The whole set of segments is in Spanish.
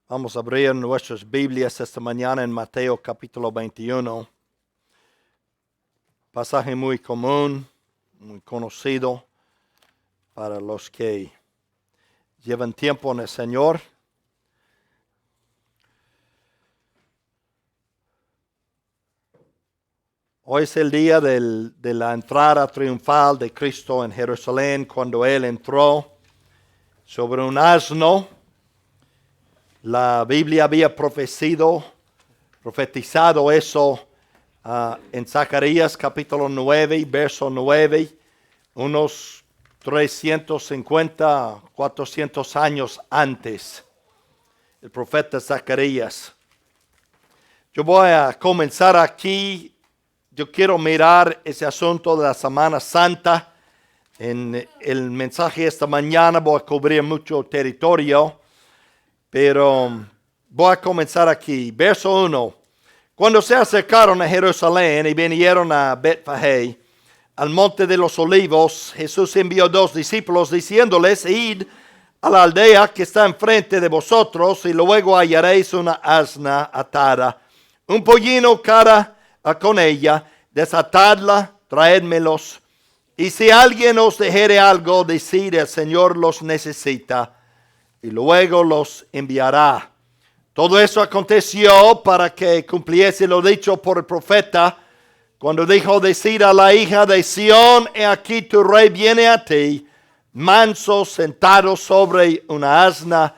Vamos a abrir nuestras Biblias esta mañana en Mateo capítulo 21. Pasaje muy común, muy conocido para los que llevan tiempo en el Señor. Hoy es el día de la entrada triunfal de Cristo en Jerusalén, cuando Él entró sobre un asno. La Biblia había profetizado eso en Zacarías capítulo 9, verso 9, unos 350, 400 años antes. El profeta Zacarías. Yo voy a comenzar aquí. Yo quiero mirar ese asunto de la Semana Santa. En el mensaje esta mañana voy a cubrir mucho territorio. Pero voy a comenzar aquí. Verso 1. Cuando se acercaron a Jerusalén y vinieron a Betfagé, al monte de los olivos, Jesús envió 2 discípulos diciéndoles: id a la aldea que está enfrente de vosotros y luego hallaréis una asna atada, un pollino con ella, desatadla, traédmelos. Y si alguien os dijere algo, decid: el Señor los necesita, y luego los enviará. Todo eso aconteció para que cumpliese lo dicho por el profeta, cuando dijo: decid a la hija de Sión, he aquí tu rey viene a ti, manso, sentado sobre una asna,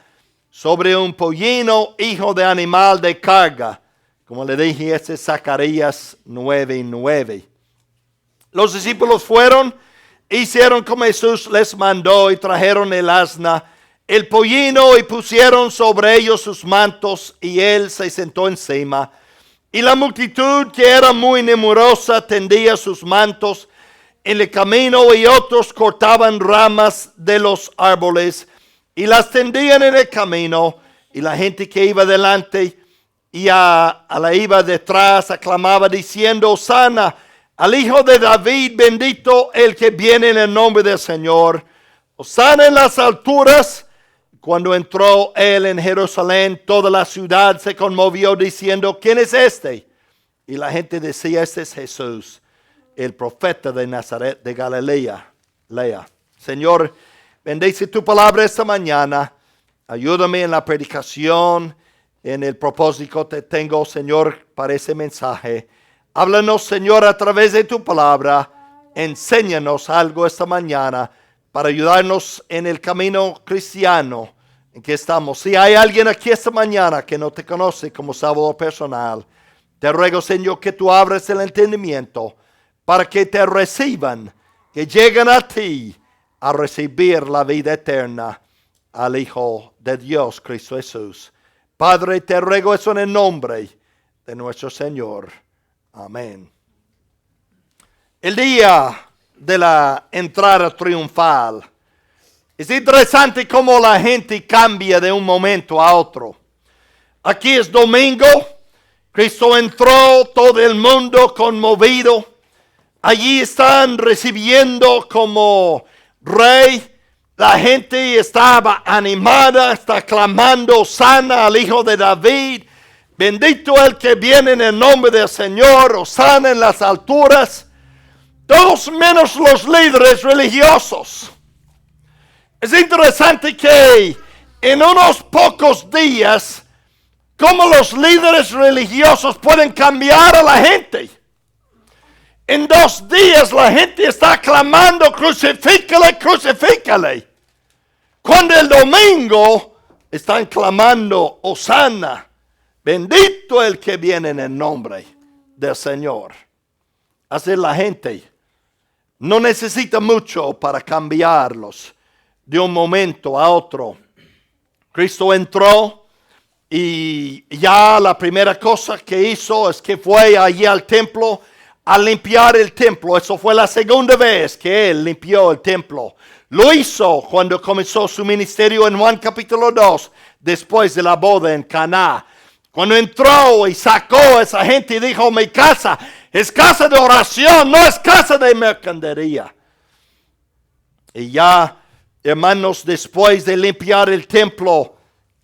sobre un pollino, hijo de animal de carga. Como le dije, ese es Zacarías 9:9. Los discípulos fueron, hicieron como Jesús les mandó y trajeron el asna, el pollino, y pusieron sobre ellos sus mantos, y él se sentó encima. Y la multitud, que era muy numerosa, tendía sus mantos en el camino, y otros cortaban ramas de los árboles y las tendían en el camino. Y la gente que iba delante y a la iba detrás aclamaba diciendo: Hosana al Hijo de David, bendito el que viene en el nombre del Señor, Hosana en las alturas. Cuando entró él en Jerusalén, toda la ciudad se conmovió diciendo: ¿quién es este? Y la gente decía: este es Jesús, el profeta de Nazaret de Galilea. Señor, bendice tu palabra esta mañana. Ayúdame en la predicación, en el propósito que tengo, Señor, para ese mensaje. Háblanos, Señor, a través de tu palabra. Enséñanos algo esta mañana para ayudarnos en el camino cristiano en que estamos. Si hay alguien aquí esta mañana que no te conoce como Salvador personal, te ruego, Señor, que tú abres el entendimiento para que te reciban, que lleguen a ti a recibir la vida eterna, al Hijo de Dios, Cristo Jesús. Padre, te ruego eso en el nombre de nuestro Señor. Amén. El día de la entrada triunfal. Es interesante cómo la gente cambia de un momento a otro. Aquí es domingo. Cristo entró, todo el mundo conmovido. Allí están recibiendo como rey. La gente estaba animada, está clamando: Hosana al Hijo de David. Bendito el que viene en el nombre del Señor. Hosana en las alturas. Todos menos los líderes religiosos. Es interesante que en unos pocos días, cómo los líderes religiosos pueden cambiar a la gente. En 2 días la gente está clamando: crucifícale, crucifícale. Cuando el domingo están clamando: Hosana, bendito el que viene en el nombre del Señor. Así la gente no necesita mucho para cambiarlos de un momento a otro. Cristo entró y ya la primera cosa que hizo es que fue allí al templo a limpiar el templo. Eso fue la segunda vez que él limpió el templo. Lo hizo cuando comenzó su ministerio en Juan capítulo 2, después de la boda en Caná. Cuando entró y sacó a esa gente y dijo: mi casa es casa de oración, no es casa de mercadería. Y ya, hermanos, después de limpiar el templo,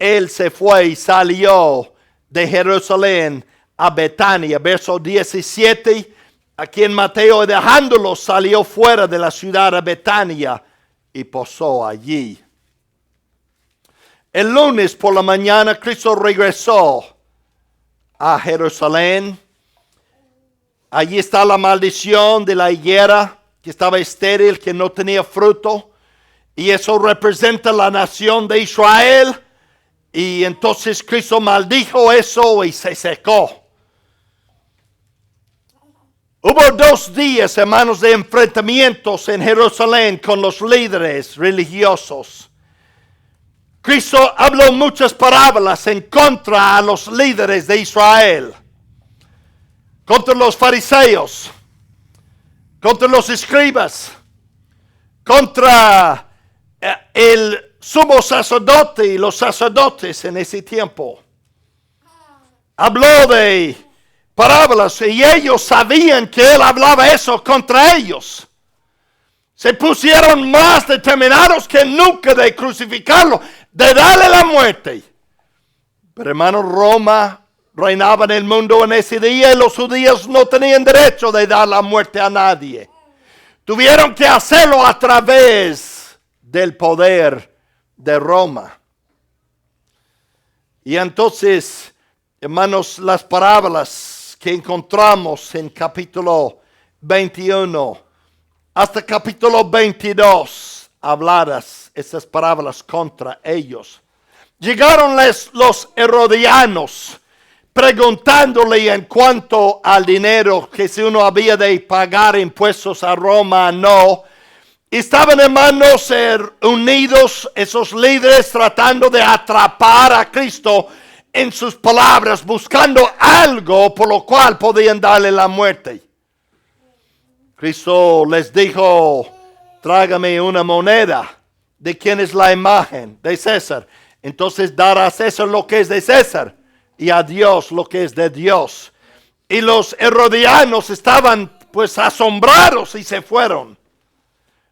él se fue y salió de Jerusalén a Betania. Verso 17, aquí en Mateo, dejándolo, salió fuera de la ciudad a Betania y posó allí. El lunes por la mañana Cristo regresó a Jerusalén. Allí está la maldición de la higuera que estaba estéril, que no tenía fruto. Y eso representa la nación de Israel. Y entonces Cristo maldijo eso y se secó. Hubo 2 días, hermanos, de enfrentamientos en Jerusalén con los líderes religiosos. Cristo habló muchas parábolas en contra a los líderes de Israel, contra los fariseos, contra los escribas, contra el sumo sacerdote y los sacerdotes en ese tiempo. Habló de parábolas y ellos sabían que él hablaba eso contra ellos. Se pusieron más determinados que nunca de crucificarlo, de darle la muerte. Pero hermano, Roma reinaba en el mundo en ese día y los judíos no tenían derecho de dar la muerte a nadie. Tuvieron que hacerlo a través del poder de Roma. Y entonces, hermanos, las parábolas que encontramos en capítulo 21 hasta capítulo 22, habladas esas parábolas contra ellos. Llegaron los herodianos preguntándole en cuanto al dinero, que si uno había de pagar impuestos a Roma, no. Estaban, hermanos, unidos esos líderes tratando de atrapar a Cristo en sus palabras, buscando algo por lo cual podían darle la muerte. Cristo les dijo, trágame una moneda. ¿De quién es la imagen? De César. Entonces dará a César lo que es de César y a Dios lo que es de Dios. Y los herodianos estaban pues asombrados y se fueron.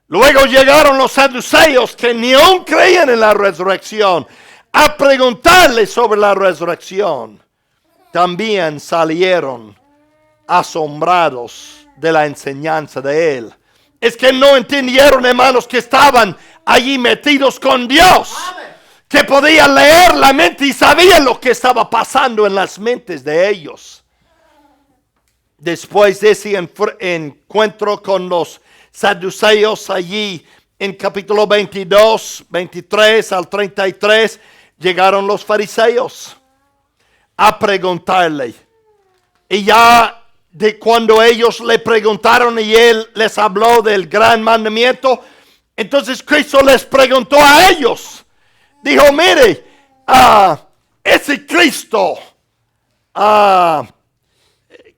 Luego llegaron los saduceos que ni aún creían en la resurrección a preguntarle sobre la resurrección. También salieron asombrados de la enseñanza de él. Es que no entendieron, hermanos, que estaban allí metidos con Dios, que podían leer la mente y sabían lo que estaba pasando en las mentes de ellos. Después de ese encuentro con los saduceos allí en capítulo 22, 23 al 33, llegaron los fariseos a preguntarle. Y ya de cuando ellos le preguntaron y él les habló del gran mandamiento, entonces Cristo les preguntó a ellos. Dijo, mire, ese Cristo,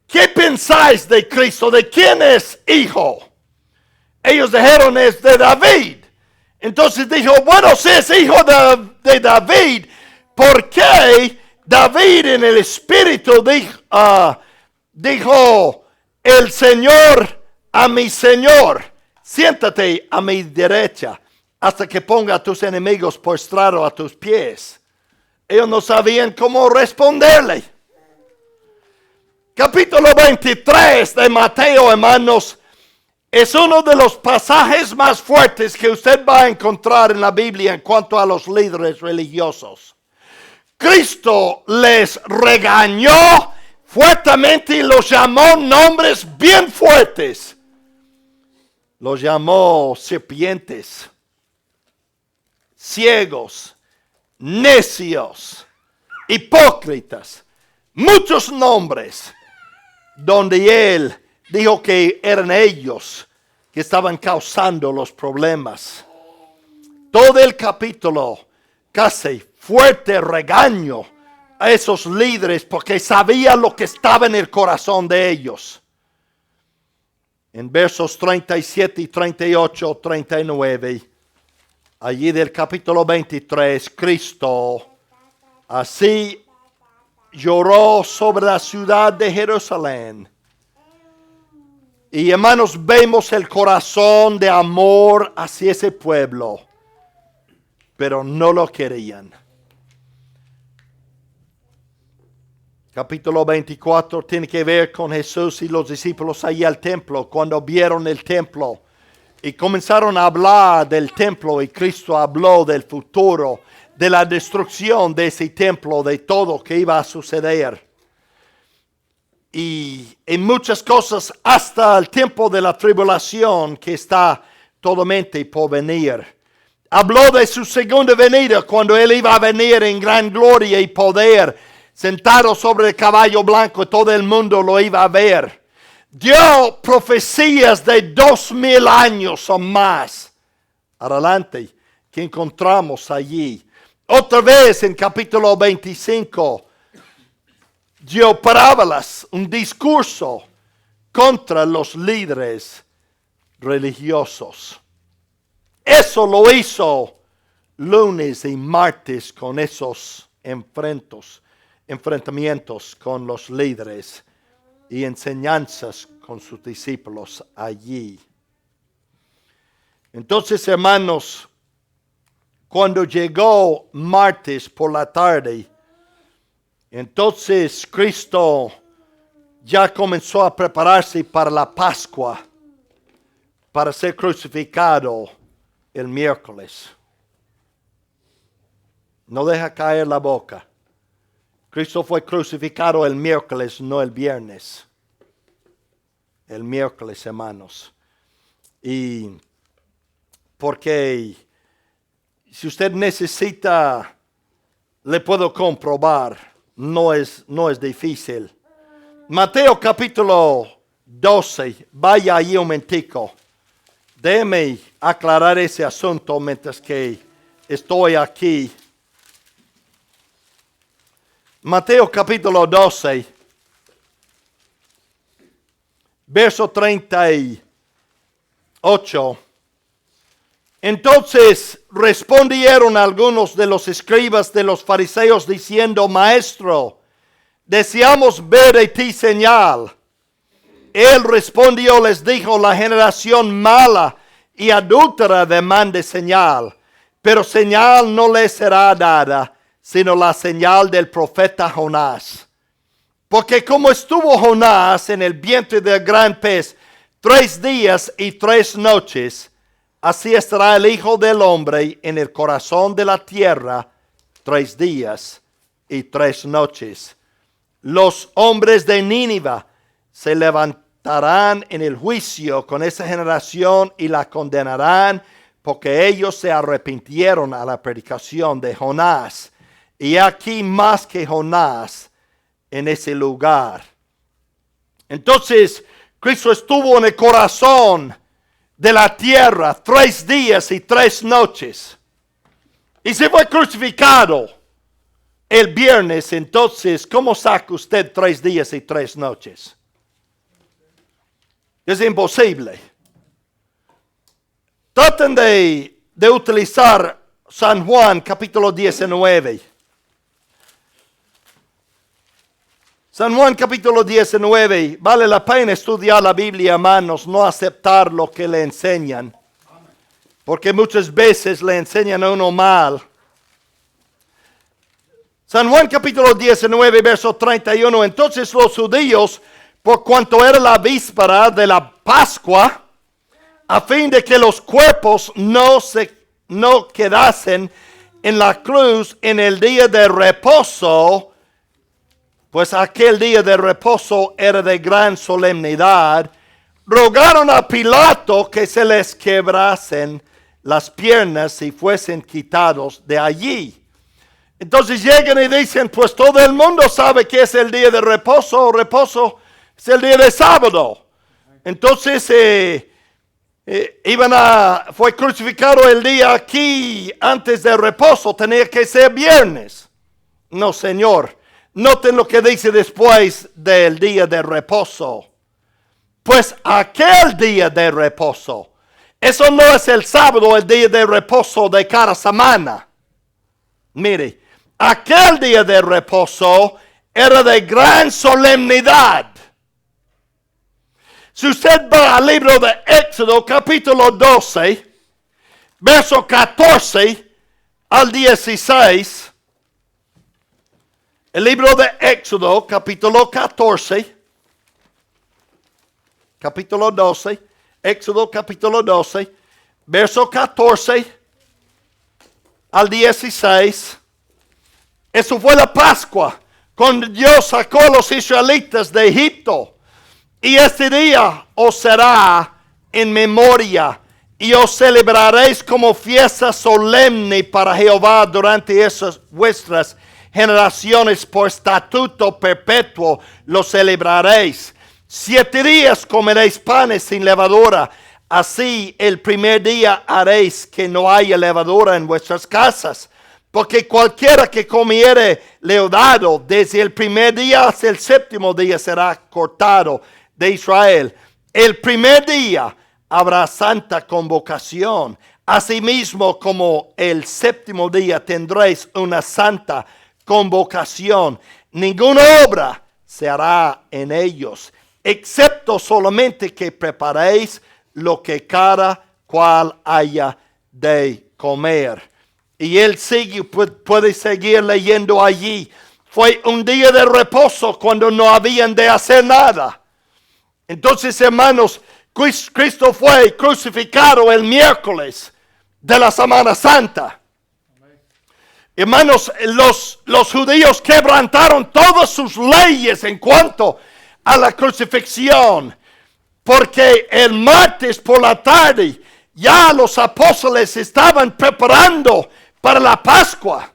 ¿qué pensáis de Cristo? ¿De quién es hijo? Ellos dijeron, es de David. Entonces dijo, bueno, si es hijo de David, ¿por qué David en el espíritu dijo, el Señor a mi Señor, siéntate a mi derecha hasta que ponga a tus enemigos postrados a tus pies? Ellos no sabían cómo responderle. Capítulo 23 de Mateo, hermanos, es uno de los pasajes más fuertes que usted va a encontrar en la Biblia en cuanto a los líderes religiosos. Cristo les regañó fuertemente y los llamó nombres bien fuertes. Los llamó serpientes, ciegos, necios, hipócritas, muchos nombres donde él dijo que eran ellos que estaban causando los problemas. Todo el capítulo, casi fuerte regaño a esos líderes porque sabía lo que estaba en el corazón de ellos. En versos 37 y 38, 39, allí del capítulo 23, Cristo así lloró sobre la ciudad de Jerusalén. Y hermanos, vemos el corazón de amor hacia ese pueblo, pero no lo querían. capítulo 24, tiene que ver con Jesús y los discípulos allí al templo, cuando vieron el templo y comenzaron a hablar del templo, y Cristo habló del futuro, de la destrucción de ese templo, de todo que iba a suceder. Y en muchas cosas hasta el tiempo de la tribulación que está totalmente por venir. Habló de su segunda venida, cuando Él iba a venir en gran gloria y poder, sentado sobre el caballo blanco, todo el mundo lo iba a ver. Dio profecías de 2000 años o más adelante que encontramos allí. Otra vez en capítulo 25, dio parábolas, un discurso contra los líderes religiosos. Eso lo hizo lunes y martes con esos enfrentamientos con los líderes y enseñanzas con sus discípulos allí. Entonces, hermanos, cuando llegó martes por la tarde, entonces Cristo ya comenzó a prepararse para la Pascua, para ser crucificado el miércoles. No deja caer la boca. Cristo fue crucificado el miércoles, no el viernes. El miércoles, hermanos. Y porque si usted necesita, le puedo comprobar. No es difícil. Mateo capítulo 12. Vaya ahí un momentico. Déjeme aclarar ese asunto mientras que estoy aquí. Mateo capítulo 12. Verso 38. Entonces respondieron algunos de los escribas de los fariseos diciendo: Maestro, deseamos ver de ti señal. Él respondió, les dijo: la generación mala y adúltera demanda señal, pero señal no le será dada, sino la señal del profeta Jonás. Porque como estuvo Jonás en el vientre del gran pez 3 días y 3 noches, así estará el Hijo del Hombre en el corazón de la tierra 3 días y 3 noches. Los hombres de Nínive se levantarán en el juicio con esa generación y la condenarán, porque ellos se arrepintieron a la predicación de Jonás. Y aquí más que Jonás en ese lugar. Entonces, Cristo estuvo en el corazón de la tierra 3 días y 3 noches. Y se fue crucificado el viernes. Entonces, ¿cómo saca usted 3 días y 3 noches? Es imposible. Traten de utilizar San Juan capítulo 19. San Juan capítulo 19, vale la pena estudiar la Biblia, hermanos, no aceptar lo que le enseñan. Porque muchas veces le enseñan a uno mal. San Juan capítulo 19, verso 31. Entonces los judíos, por cuanto era la víspera de la Pascua, a fin de que los cuerpos no quedasen en la cruz en el día de reposo, pues aquel día de reposo era de gran solemnidad, rogaron a Pilato que se les quebrasen las piernas y fuesen quitados de allí. Entonces llegan y dicen, pues todo el mundo sabe que es el día de reposo. Reposo es el día de sábado. Entonces fue crucificado el día aquí antes del reposo. Tenía que ser viernes. No, Señor. Noten lo que dice después del día de reposo. Pues aquel día de reposo. Eso no es el sábado, el día de reposo de cada semana. Mire, aquel día de reposo era de gran solemnidad. Si usted va al libro de Éxodo, capítulo 12, verso 14 al 16, El libro de Éxodo, capítulo 14, capítulo 12, Éxodo capítulo 12, verso 14 al 16. Eso fue la Pascua, cuando Dios sacó a los israelitas de Egipto. Y este día os será en memoria, y os celebraréis como fiesta solemne para Jehová durante esas vuestras generaciones, por estatuto perpetuo lo celebraréis. 7 días comeréis panes sin levadura. Así el primer día haréis que no haya levadura en vuestras casas. Porque cualquiera que comiere leudado desde el primer día hasta el 7º día será cortado de Israel. El primer día habrá santa convocación. Asimismo, como el 7º día tendréis una santa convocación. Ninguna obra se hará en ellos, excepto solamente que preparéis lo que cada cual haya de comer. Y él puede seguir leyendo allí. Fue un día de reposo cuando no habían de hacer nada. Entonces, hermanos, Cristo fue crucificado el miércoles de la Semana Santa. Hermanos, los judíos quebrantaron todas sus leyes en cuanto a la crucifixión, porque el martes por la tarde ya los apóstoles estaban preparando para la Pascua.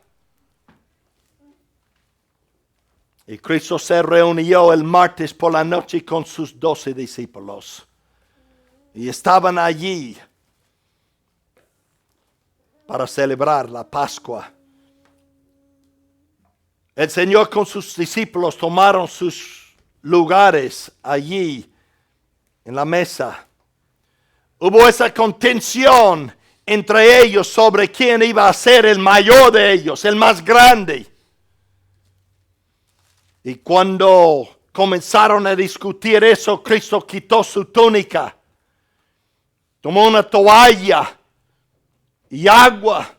Y Cristo se reunió el martes por la noche con sus 12 discípulos. Y estaban allí para celebrar la Pascua. El Señor con sus discípulos tomaron sus lugares allí en la mesa. Hubo esa contención entre ellos sobre quién iba a ser el mayor de ellos, el más grande. Y cuando comenzaron a discutir eso, Cristo quitó su túnica, tomó una toalla y agua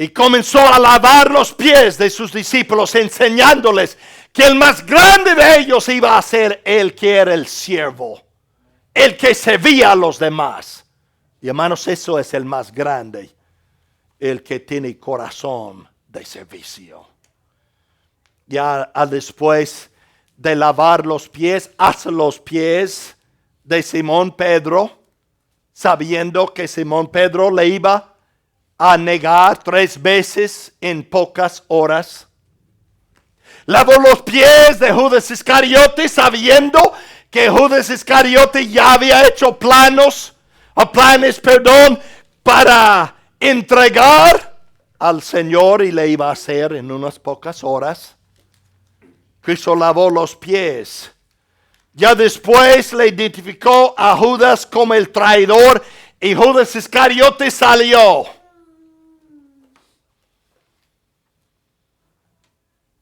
y comenzó a lavar los pies de sus discípulos, enseñándoles que el más grande de ellos iba a ser el que era el siervo, el que servía a los demás. Y hermanos, eso es el más grande, el que tiene corazón de servicio. Ya después de lavar los pies, hasta los pies de Simón Pedro, sabiendo que Simón Pedro le iba a negar 3 veces en pocas horas. Lavó los pies de Judas Iscariote, sabiendo que Judas Iscariote ya había hecho planes, para entregar al Señor, y le iba a hacer en unas pocas horas. Cristo lavó los pies. Ya después le identificó a Judas como el traidor, y Judas Iscariote salió.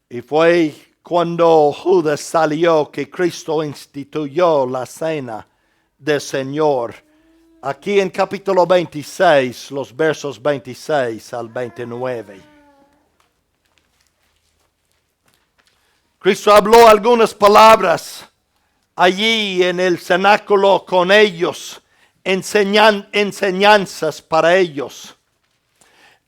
Y fue cuando Judas salió que Cristo instituyó la cena del Señor. Aquí en capítulo 26, los versos 26 al 29. Cristo habló algunas palabras allí en el cenáculo con ellos, enseñanzas para ellos.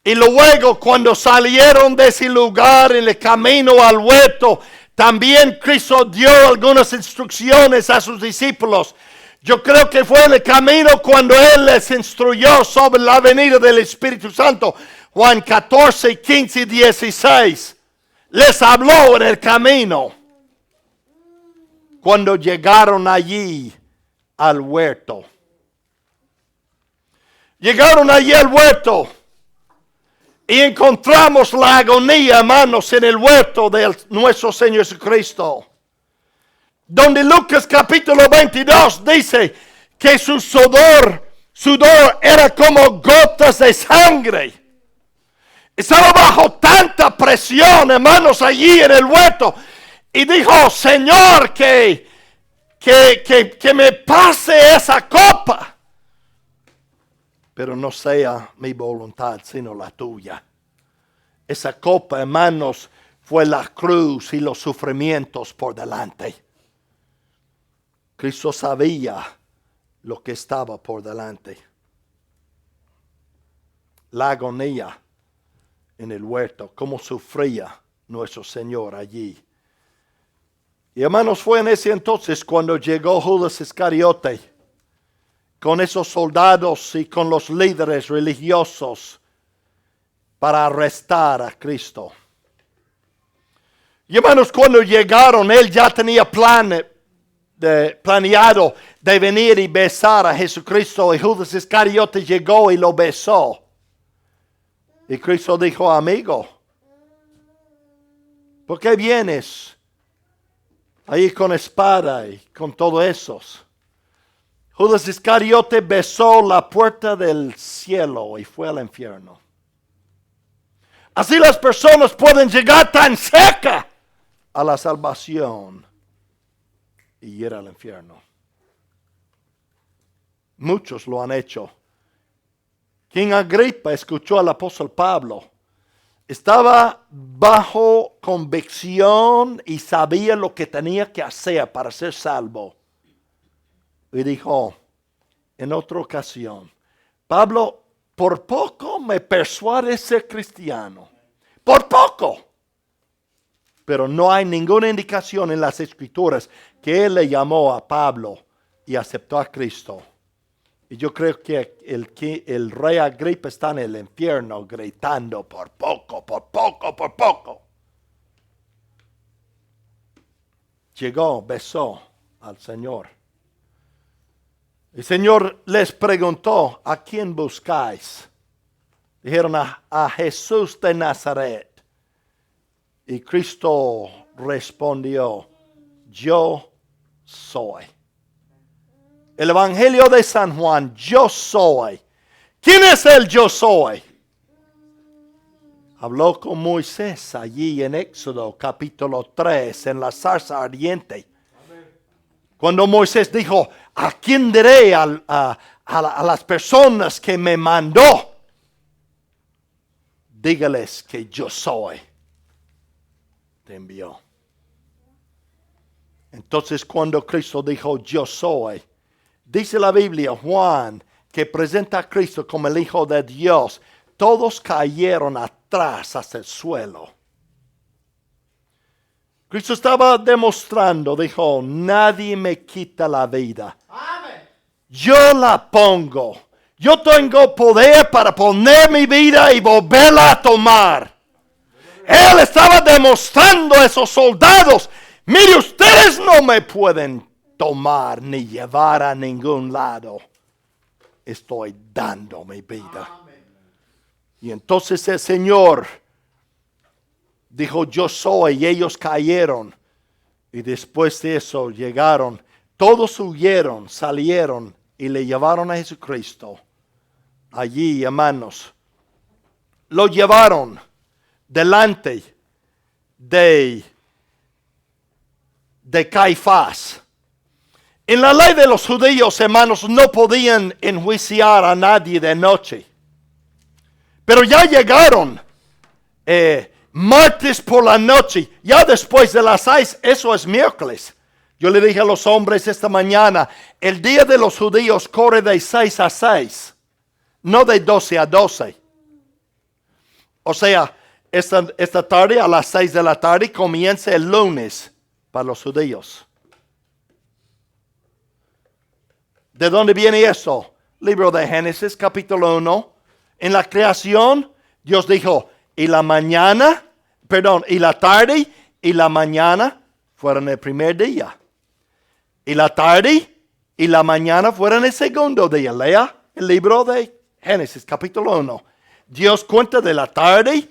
Y luego, cuando salieron de ese lugar en el camino al huerto, también Cristo dio algunas instrucciones a sus discípulos. Yo creo que fue en el camino cuando Él les instruyó sobre la venida del Espíritu Santo. Juan 14, 15 y 16. Les habló en el camino. Cuando llegaron allí al huerto. Llegaron allí al huerto. Y encontramos la agonía, hermanos, en el huerto de nuestro Señor Jesucristo. Donde Lucas capítulo 22 dice que su sudor era como gotas de sangre. Estaba bajo tanta presión, hermanos, allí en el huerto. Y dijo, Señor, que me pase esa copa. Pero no sea mi voluntad, sino la tuya. Esa copa, hermanos, fue la cruz y los sufrimientos por delante. Cristo sabía lo que estaba por delante. La agonía en el huerto, cómo sufría nuestro Señor allí. Y hermanos, fue en ese entonces cuando llegó Judas Iscariote con esos soldados y con los líderes religiosos para arrestar a Cristo. Y hermanos, cuando llegaron, él ya tenía planeado de venir y besar a Jesucristo, y Judas Iscariote llegó y lo besó. Y Cristo dijo: amigo, ¿por qué vienes ahí con espada y con todo eso? Judas Iscariote besó la puerta del cielo y fue al infierno. Así las personas pueden llegar tan cerca a la salvación y ir al infierno. Muchos lo han hecho. King Agripa escuchó al apóstol Pablo. Estaba bajo convicción y sabía lo que tenía que hacer para ser salvo. Y dijo en otra ocasión: Pablo, por poco me persuade ser cristiano. Por poco. Pero no hay ninguna indicación en las Escrituras que él le llamó a Pablo y aceptó a Cristo. Y yo creo que el rey Agripa está en el infierno gritando: por poco, por poco, por poco. Llegó, besó al Señor. El Señor les preguntó: ¿a quién buscáis? Dijeron: a Jesús de Nazaret. Y Cristo respondió: yo soy. El Evangelio de San Juan: yo soy. ¿Quién es el yo soy? Habló con Moisés allí en Éxodo capítulo 3 en la zarza ardiente. Cuando Moisés dijo: ¿a quién diré a las personas que me mandó? Dígales que yo soy. Te envió. Entonces, cuando Cristo dijo: yo soy, dice la Biblia, Juan, que presenta a Cristo como el Hijo de Dios, todos cayeron atrás hasta el suelo. Cristo estaba demostrando, dijo: nadie me quita la vida. Amén. Yo la pongo. Yo tengo poder para poner mi vida y volverla a tomar. Él estaba demostrando a esos soldados: mire, ustedes no me pueden tomar ni llevar a ningún lado. Estoy dando mi vida. Amén. Y entonces el Señor dijo: yo soy, y ellos cayeron. Y después de eso llegaron, todos huyeron, salieron y le llevaron a Jesucristo. Allí, hermanos, lo llevaron delante de Caifás. En la ley de los judíos, hermanos, no podían enjuiciar a nadie de noche. Pero ya llegaron martes por la noche, ya después de las 6, eso es miércoles. Yo le dije a los hombres esta mañana: el día de los judíos corre de 6 a 6, no de 12 a 12. O sea, esta tarde a las 6 de la tarde comienza el lunes para los judíos. ¿De dónde viene eso? Libro de Génesis, capítulo 1. En la creación, Dios dijo: y la tarde y la mañana fueron el primer día. Y la tarde y la mañana fueron el segundo día. Lea el libro de Génesis, capítulo 1. Dios cuenta de la tarde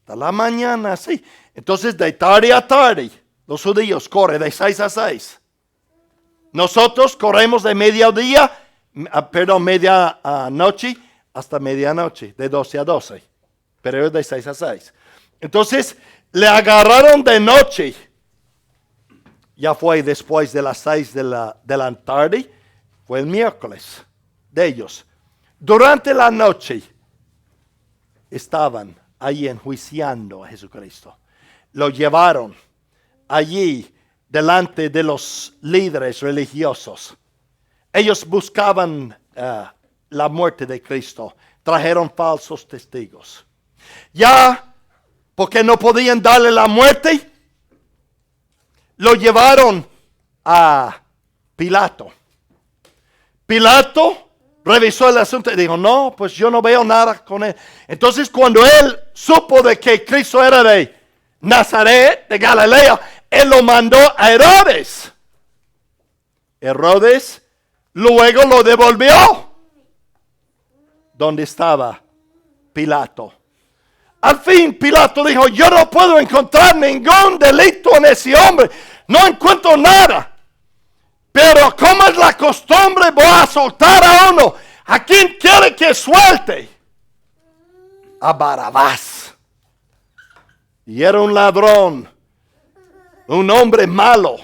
a la mañana, sí. Entonces, de tarde a tarde, los judíos corren de 6 a 6. Nosotros corremos de medianoche hasta medianoche, de 12 a 12. Pero es de 6 a 6. Entonces, le agarraron de noche. Ya fue después de las 6 de la tarde. Fue el miércoles de ellos. Durante la noche estaban ahí enjuiciando a Jesucristo. lo llevaron allí delante de los líderes religiosos. Ellos buscaban la muerte de Cristo. Trajeron falsos testigos. Ya, porque no podían darle la muerte, lo llevaron a Pilato. Pilato revisó el asunto y dijo, no, pues yo no veo nada con él. Entonces cuando él supo de que Cristo era de Nazaret, de Galilea, él lo mandó a Herodes. Herodes luego lo devolvió donde estaba Pilato. Al fin Pilato dijo, yo no puedo encontrar ningún delito en ese hombre. No encuentro nada. Pero como es la costumbre, voy a soltar a uno. ¿A quién quiere que suelte? A Barrabás. Y era un ladrón, un hombre malo.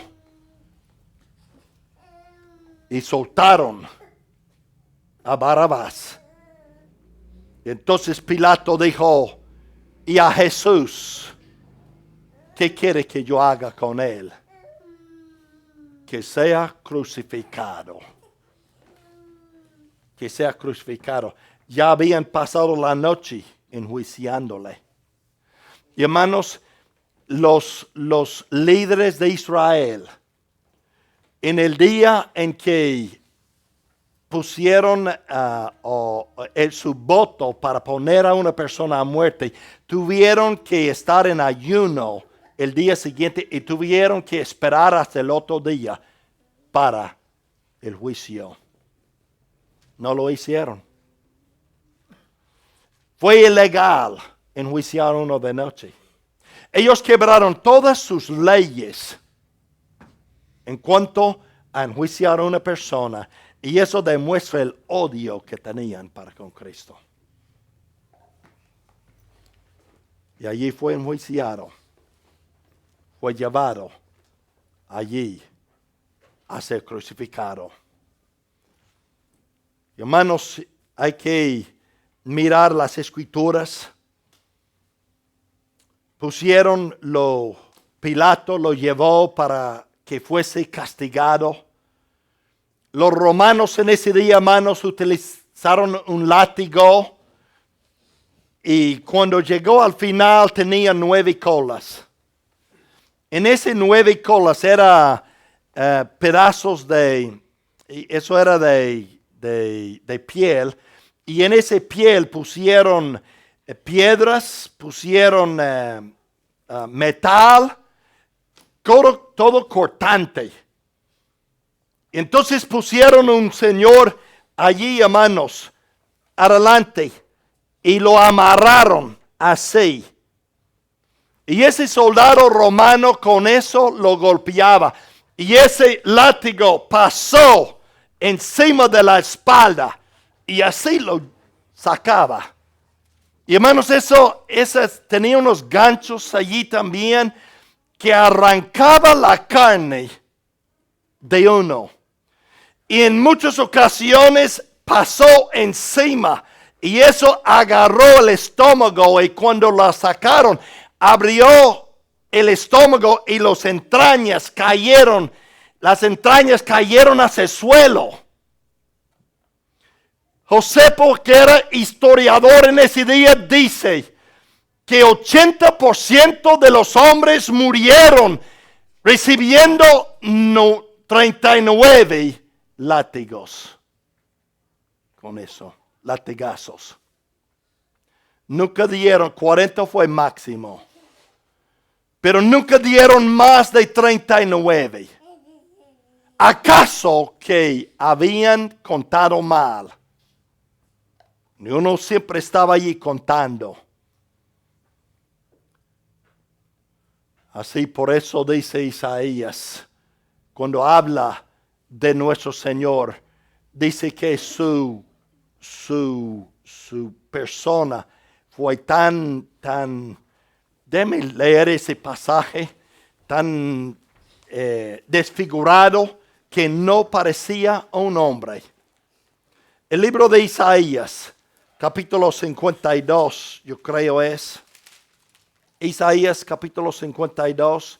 Y soltaron a Barrabás. Y entonces Pilato dijo, ¿y a Jesús qué quiere que yo haga con él? Que sea crucificado. Que sea crucificado. Ya habían pasado la noche enjuiciándole. Y hermanos, los líderes de Israel, en el día en que pusieron su voto para poner a una persona a muerte, tuvieron que estar en ayuno el día siguiente y tuvieron que esperar hasta el otro día para el juicio. No lo hicieron. Fue ilegal enjuiciar a uno de noche. Ellos quebraron todas sus leyes en cuanto a enjuiciar a una persona, y eso demuestra el odio que tenían para con Cristo. Y allí fue enjuiciado. Fue llevado allí a ser crucificado. Hermanos, hay que mirar las escrituras. Pilato lo llevó para que fuese castigado. Los romanos en ese día, hermanos, utilizaron un látigo. Y cuando llegó al final tenía 9 colas. En ese 9 colas era pedazos eso era de piel. Y en ese piel pusieron piedras, pusieron metal, todo cortante. Entonces pusieron un señor allí, hermanos, adelante, y lo amarraron así. Y ese soldado romano con eso lo golpeaba. Y ese látigo pasó encima de la espalda y así lo sacaba. Y hermanos, tenía unos ganchos allí también que arrancaba la carne de uno. Y en muchas ocasiones pasó encima y eso agarró el estómago, y cuando la sacaron abrió el estómago y las entrañas cayeron hacia el suelo. Josepo, que era historiador en ese día, dice que 80% de los hombres murieron recibiendo 39 látigos. Con eso, latigazos. Nunca dieron, 40 fue máximo. Pero nunca dieron más de 39. ¿Acaso que habían contado mal? Y uno siempre estaba allí contando. Así por eso dice Isaías, cuando habla de nuestro Señor, dice que su persona fue tan, déjeme leer ese pasaje, tan desfigurado que no parecía un hombre. El libro de Isaías, capítulo 52, yo creo es. Isaías capítulo 52,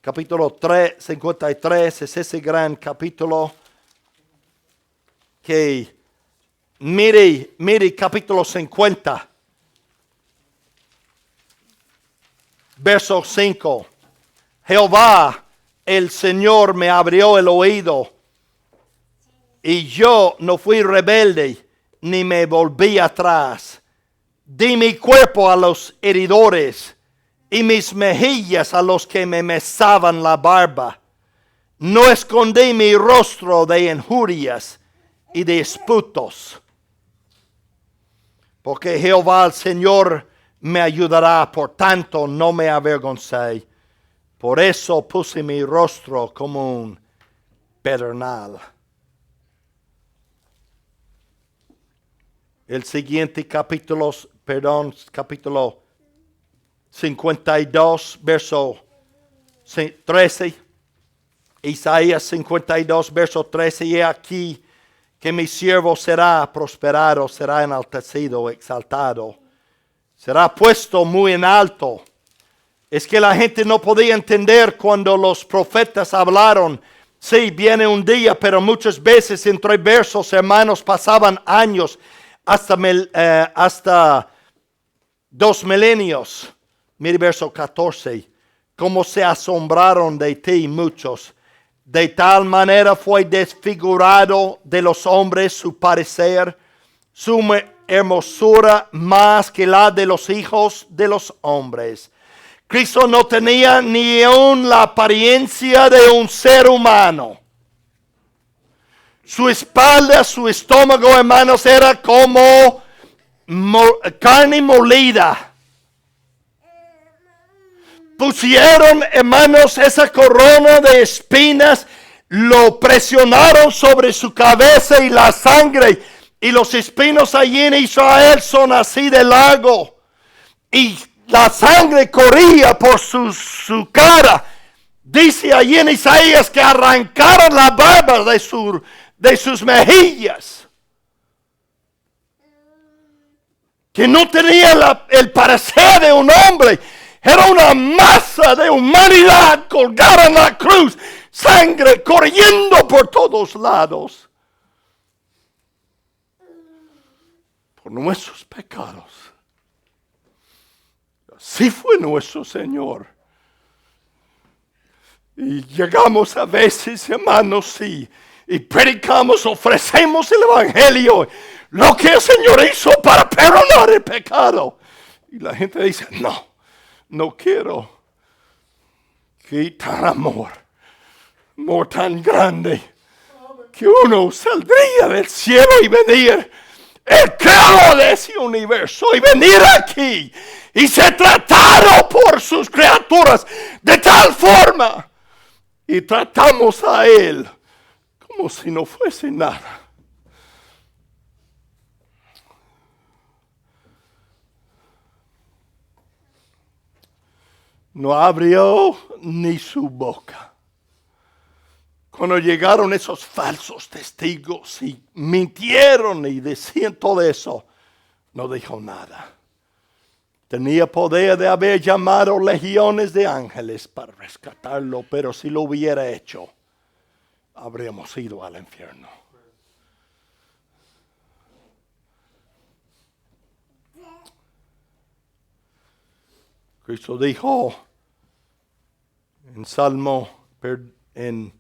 capítulo 3, 53, es ese gran capítulo que mire capítulo 50, verso 5. Jehová, el Señor, me abrió el oído y yo no fui rebelde ni me volví atrás. Di mi cuerpo a los heridores y mis mejillas a los que me mesaban la barba. No escondí mi rostro de injurias y de disputos. Porque Jehová el Señor me ayudará, por tanto no me avergoncé. Por eso puse mi rostro como un pedernal. El siguiente capítulo 52, verso 13. Isaías 52, verso 13. Y aquí que mi siervo será prosperado, será enaltecido, exaltado. Será puesto muy en alto. Es que la gente no podía entender cuando los profetas hablaron. Sí, viene un día, pero muchas veces entre versos, hermanos, pasaban años hasta 2 milenios. Mire verso 14. Como se asombraron de ti muchos. De tal manera fue desfigurado de los hombres su parecer, su hermosura más que la de los hijos de los hombres. Cristo no tenía ni aún la apariencia de un ser humano. Su espalda, su estómago, hermanos, era como carne molida. Pusieron, hermanos, esa corona de espinas, lo presionaron sobre su cabeza y la sangre. Y los espinos allí en Israel son así de largo. Y la sangre corría por su cara. Dice allí en Isaías que arrancaron la barba de sus mejillas. Que no tenía el parecer de un hombre. Era una masa de humanidad colgada en la cruz. Sangre corriendo por todos lados. Por nuestros pecados. Así fue nuestro Señor. Y llegamos a veces, hermanos, y predicamos, ofrecemos el Evangelio. Lo que el Señor hizo para perdonar el pecado. Y la gente dice, no quiero. Qué tan amor tan grande, que uno saldría del cielo y venir el creador de ese universo y venir aquí y ser tratado por sus criaturas de tal forma y tratamos a él como si no fuese nada. No abrió ni su boca. Cuando llegaron esos falsos testigos y mintieron y decían todo eso, no dijo nada. Tenía poder de haber llamado legiones de ángeles para rescatarlo, pero si lo hubiera hecho, habríamos ido al infierno. Cristo dijo en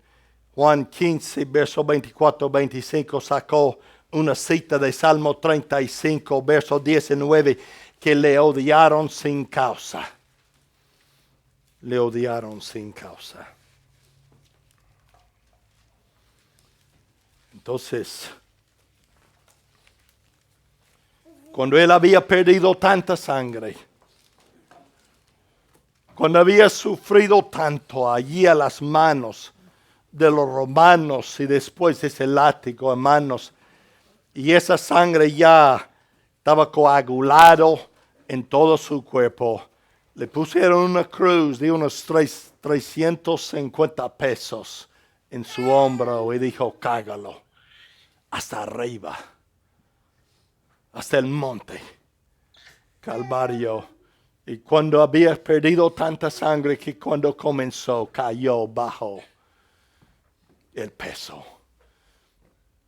Juan 15, verso 24-25, sacó una cita de Salmo 35, verso 19, que le odiaron sin causa. Le odiaron sin causa. Entonces, cuando él había perdido tanta sangre, cuando había sufrido tanto allí a las manos de los romanos y después de ese látigo, hermanos, y esa sangre ya estaba coagulado en todo su cuerpo, le pusieron una cruz de unos 350 pesos en su hombro y dijo, cágalo hasta arriba, hasta el monte Calvario. Y cuando había perdido tanta sangre que cuando comenzó cayó bajo el peso.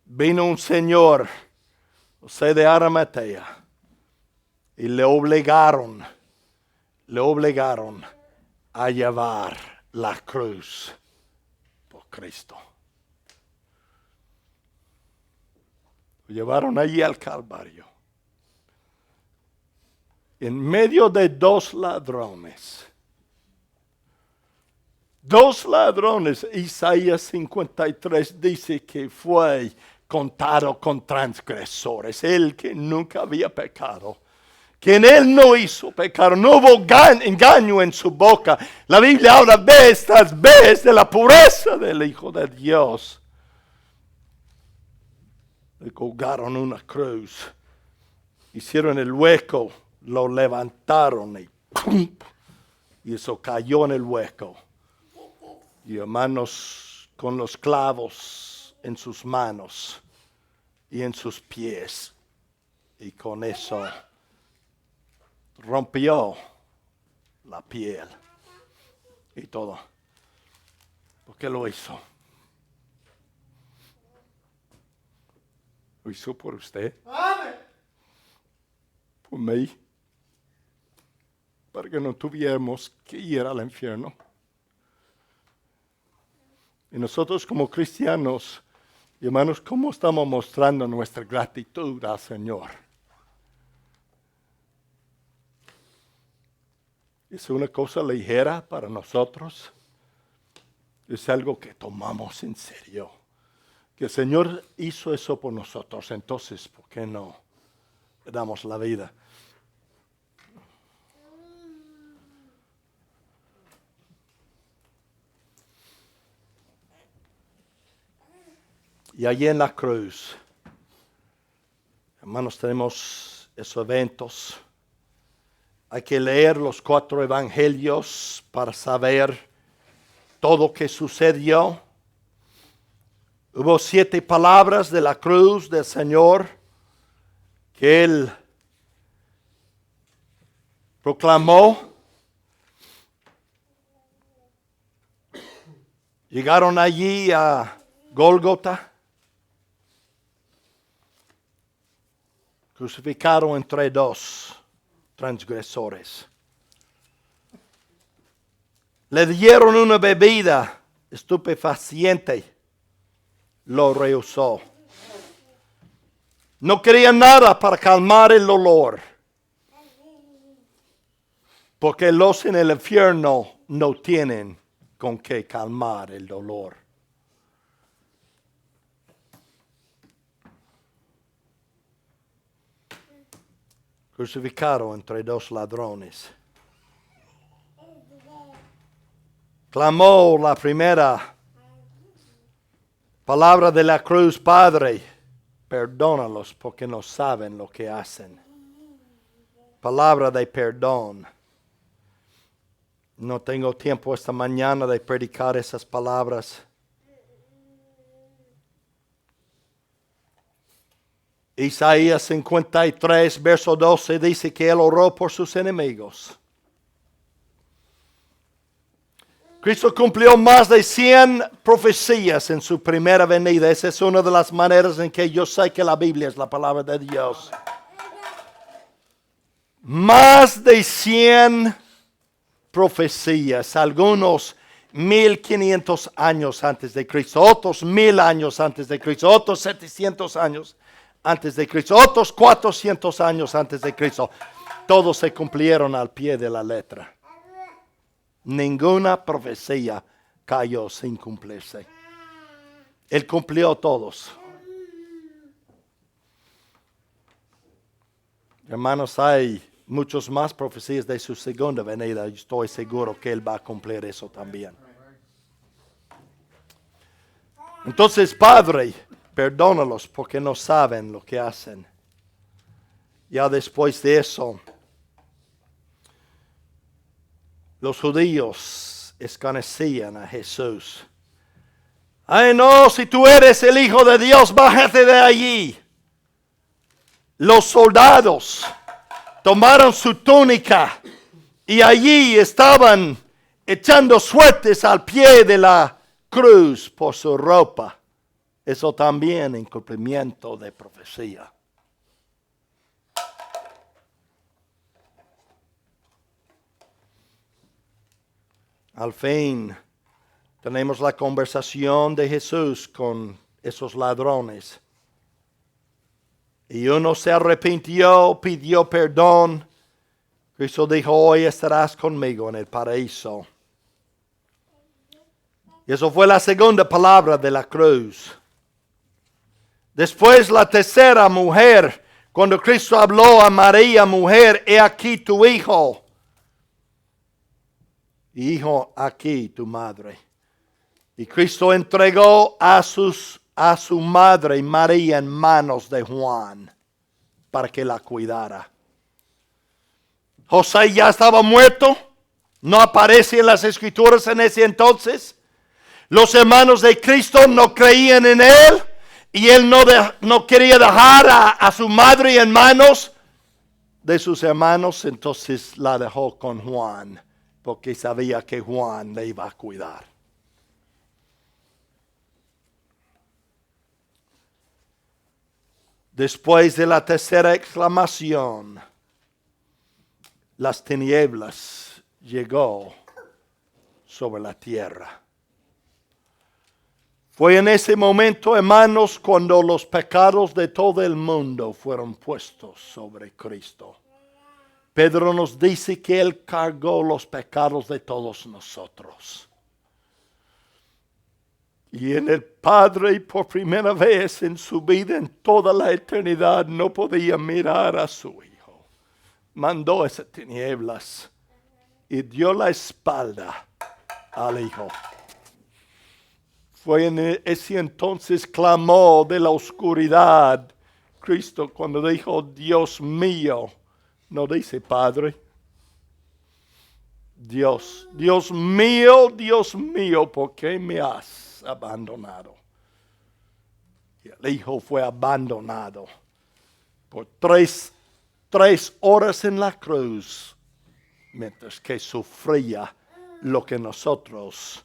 Vino un señor, José de Arimatea, y le obligaron a llevar la cruz por Cristo. Lo llevaron allí al Calvario. En medio de dos ladrones. Isaías 53 dice que fue contado con transgresores. Él que nunca había pecado. Que en él no hizo pecado, no hubo engaño en su boca. La Biblia habla vez tras vez de la pureza del Hijo de Dios. Le colgaron una cruz, hicieron el hueco, lo levantaron y ¡pum! Y eso cayó en el hueco. Y hermanos, con los clavos en sus manos y en sus pies. Y con eso rompió la piel y todo. ¿Por qué lo hizo? ¿Lo hizo por usted? Por mí. Para que no tuviéramos que ir al infierno. Y nosotros como cristianos, hermanos, ¿cómo estamos mostrando nuestra gratitud al Señor? ¿Es una cosa ligera para nosotros? Es algo que tomamos en serio. Que el Señor hizo eso por nosotros, entonces, ¿por qué no le damos la vida? Y allí en la cruz, hermanos, tenemos esos eventos. Hay que leer los 4 evangelios para saber todo lo que sucedió. Hubo 7 palabras de la cruz del Señor que Él proclamó. Llegaron allí a Gólgota. Crucificaron entre 2 transgresores. Le dieron una bebida estupefaciente. Lo rehusó. No quería nada para calmar el dolor. Porque los en el infierno no tienen con qué calmar el dolor. Crucificado entre 2 ladrones. Clamó la primera palabra de la cruz: Padre, perdónalos porque no saben lo que hacen. Palabra de perdón. No tengo tiempo esta mañana de predicar esas palabras. Isaías 53, verso 12 dice que Él oró por sus enemigos. Cristo cumplió más de 100 profecías en su primera venida. Esa es una de las maneras en que yo sé que la Biblia es la palabra de Dios. Más de 100 profecías, algunos 1500 años antes de Cristo, otros 1000 años antes de Cristo, otros 700 años antes de Cristo, otros 400 años antes de Cristo. Todos se cumplieron al pie de la letra. Ninguna profecía cayó sin cumplirse. Él cumplió todos. Hermanos, hay muchos más profecías de su segunda venida. Yo estoy seguro que Él va a cumplir eso también. Entonces, Padre, perdónalos porque no saben lo que hacen. Ya después de eso, los judíos escarnecían a Jesús. Ay, no, si tú eres el Hijo de Dios, bájate de allí. Los soldados tomaron su túnica Y allí estaban echando suertes al pie de la cruz por su ropa. Eso también en cumplimiento de profecía. Al fin, tenemos la conversación de Jesús con esos ladrones. Y uno se arrepintió, pidió perdón. Cristo dijo, hoy estarás conmigo en el paraíso. Y eso fue la segunda palabra de la cruz. Después la tercera mujer, cuando Cristo habló a María, mujer, he aquí tu hijo. Hijo, aquí tu madre. Y Cristo entregó a su madre María en manos de Juan para que la cuidara. José ya estaba muerto, no aparece en las escrituras en ese entonces. Los hermanos de Cristo no creían en él y él no quería dejar a su madre en manos de sus hermanos, entonces la dejó con Juan porque sabía que Juan le iba a cuidar. Después de la tercera exclamación, las tinieblas llegó sobre la tierra. Fue en ese momento, hermanos, cuando los pecados de todo el mundo fueron puestos sobre Cristo. Pedro nos dice que Él cargó los pecados de todos nosotros. Y en el Padre, por primera vez en su vida, en toda la eternidad, no podía mirar a su Hijo. Mandó esas tinieblas y dio la espalda al Hijo. Fue en ese entonces clamó de la oscuridad Cristo cuando dijo, Dios mío, no dice Padre. Dios mío, ¿por qué me has abandonado? Y el Hijo fue abandonado por tres horas en la cruz, mientras que sufría lo que nosotros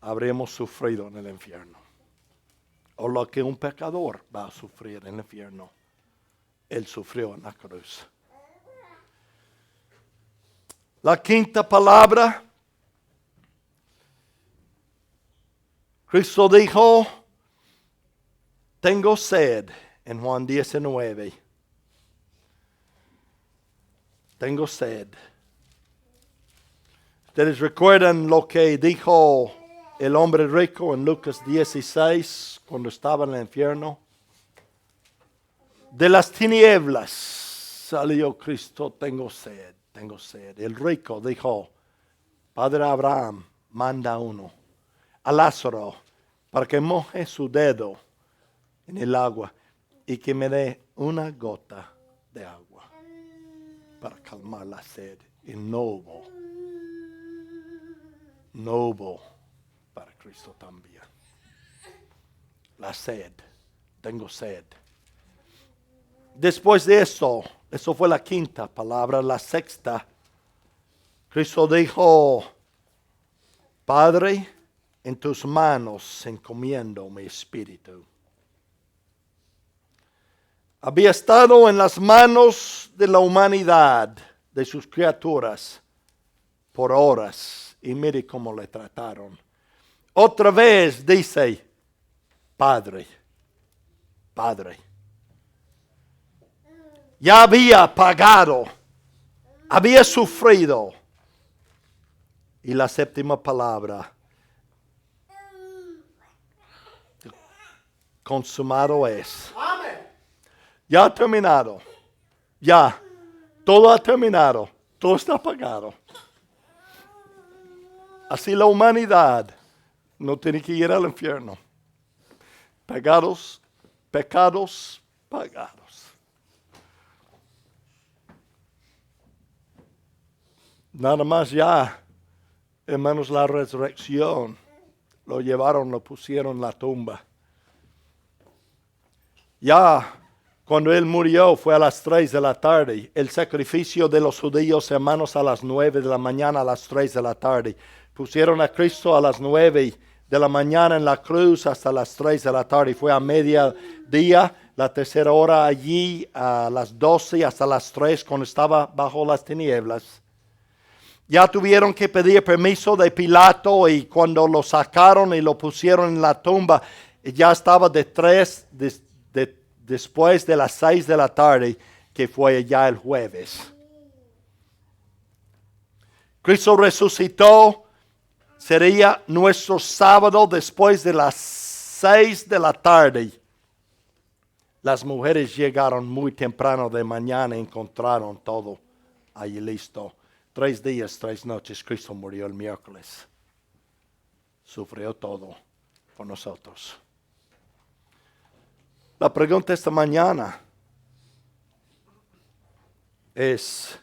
habríamos sufrido en el infierno, o lo que un pecador va a sufrir en el infierno. Él sufrió en la cruz. La quinta palabra, Cristo dijo, tengo sed, en Juan 19. Tengo sed. Ustedes recuerdan lo que dijo el hombre rico en Lucas 16, cuando estaba en el infierno. De las tinieblas salió Cristo, tengo sed, tengo sed. El rico dijo, Padre Abraham, manda uno a Lázaro para que moje su dedo en el agua y que me dé una gota de agua para calmar la sed. Y no hubo para Cristo también. La sed, tengo sed. Después de eso fue la quinta palabra. La sexta, Cristo dijo, Padre, en tus manos encomiendo mi espíritu. Había estado en las manos de la humanidad, de sus criaturas, por horas. Y mire cómo le trataron. Otra vez dice, Padre, Padre. Ya había pagado, había sufrido. Y la séptima palabra, consumado es. Ya ha terminado. Ya. Todo ha terminado. Todo está pagado. Así la humanidad no tiene que ir al infierno. Pecados pagados. Nada más ya, hermanos, la resurrección. Lo llevaron, lo pusieron en la tumba. Ya Cuando él murió fue a las 3 de la tarde. El sacrificio de los judíos, hermanos, a las 9 de la mañana, a las 3 de la tarde. Pusieron a Cristo a las 9 de la mañana en la cruz hasta las 3 de la tarde. Fue a mediodía, la tercera hora allí, a las 12 hasta las 3, cuando estaba bajo las tinieblas. Ya tuvieron que pedir permiso de Pilato, y cuando lo sacaron y lo pusieron en la tumba, ya estaba después de las 6 de la tarde, que fue ya el jueves. Cristo resucitó. Sería nuestro sábado después de las 6 de la tarde. Las mujeres llegaron muy temprano de mañana y encontraron todo ahí listo. 3 días, 3 noches. Cristo murió el miércoles. Sufrió todo por nosotros. La pregunta esta mañana es,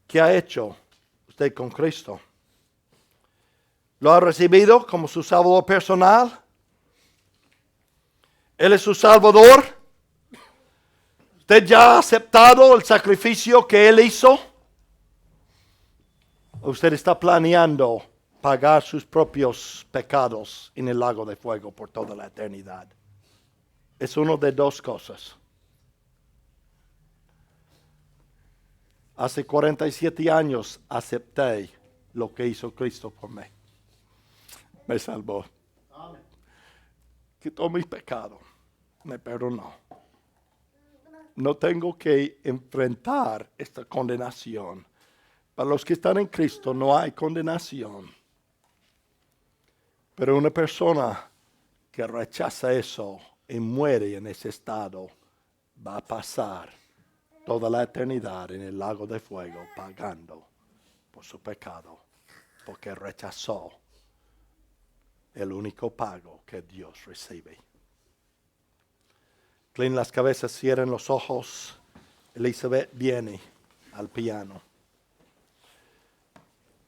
¿qué ha hecho usted con Cristo? ¿Lo ha recibido como su Salvador personal? ¿Él es su Salvador? ¿Usted ya ha aceptado el sacrificio que Él hizo? ¿O usted está planeando pagar sus propios pecados en el lago de fuego por toda la eternidad? Es una de dos cosas. Hace 47 años acepté lo que hizo Cristo por mí. Me salvó. Quitó mis pecados. Me perdonó. No tengo que enfrentar esta condenación. Para los que están en Cristo no hay condenación. Pero una persona que rechaza eso y muere en ese estado va a pasar toda la eternidad en el lago de fuego pagando por su pecado, porque rechazó el único pago que Dios recibe. Inclinen las cabezas, cierren los ojos. Elizabeth viene al piano.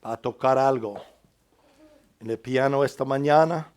Va a tocar algo en el piano esta mañana.